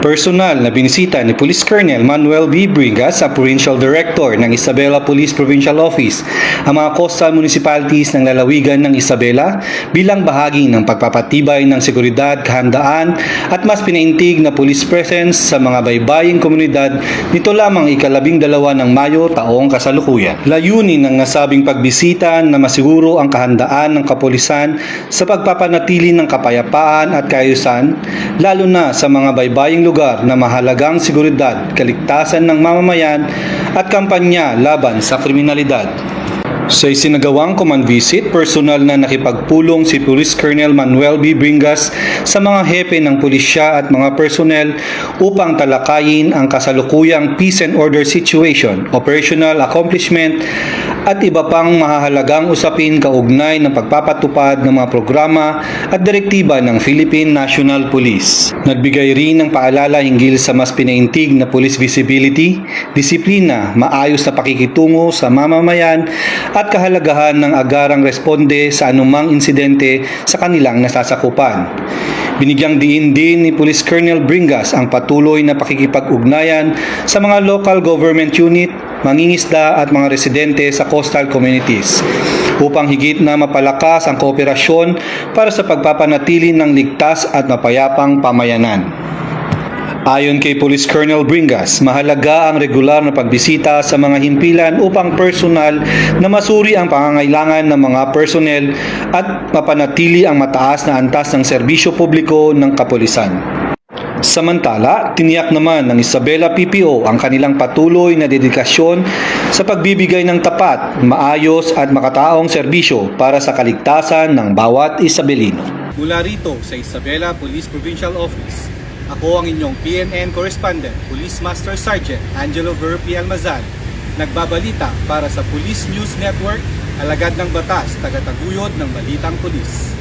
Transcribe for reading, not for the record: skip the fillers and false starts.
Personal na binisita ni Police Colonel Manuel B. Bringas, sa Provincial Director ng Isabela Police Provincial Office, ang mga coastal municipalities ng lalawigan ng Isabela bilang bahagi ng pagpapatibay ng seguridad, kahandaan at mas pinaintig na police presence sa mga baybaying komunidad nito lamang ika-12 ng Mayo taong kasalukuyan. Layunin ng nasabing pagbisita na masiguro ang kahandaan ng kapulisan sa pagpapanatili ng kapayapaan at kaayusan, lalo na sa mga baybaying lugar na mahalagang seguridad, kaligtasan ng mamamayan at kampanya laban sa kriminalidad. Sa isinagawang command visit, personal na nakipagpulong si Police Colonel Manuel B. Bringas sa mga hepe ng pulisya at mga personnel upang talakayin ang kasalukuyang peace and order situation, operational accomplishment at iba pang mahahalagang usapin kaugnay ng pagpapatupad ng mga programa at direktiba ng Philippine National Police. Nagbigay rin ng paalala hinggil sa mas pinaintig na police visibility, disiplina, maayos na pakikitungo sa mamamayan at kahalagahan ng agarang responde sa anumang insidente sa kanilang nasasakupan. Binigyang diin din ni Police Colonel Bringas ang patuloy na pakikipag-ugnayan sa mga local government unit, mangingisda at mga residente sa coastal communities upang higit na mapalakas ang kooperasyon para sa pagpapanatili ng ligtas at mapayapang pamayanan. Ayon kay Police Colonel Bringas, mahalaga ang regular na pagbisita sa mga himpilan upang personal na masuri ang pangangailangan ng mga personnel at mapanatili ang mataas na antas ng serbisyo publiko ng kapulisan. Samantala, tiniyak naman ng Isabela PPO ang kanilang patuloy na dedikasyon sa pagbibigay ng tapat, maayos at makataong serbisyo para sa kaligtasan ng bawat Isabelino. Mula rito sa Isabela Police Provincial Office, ako ang inyong PNN Correspondent, Police Master Sergeant Angelo Verpi Almazan, nagbabalita para sa Police News Network, alagad ng batas, tagataguyod ng balitang pulis.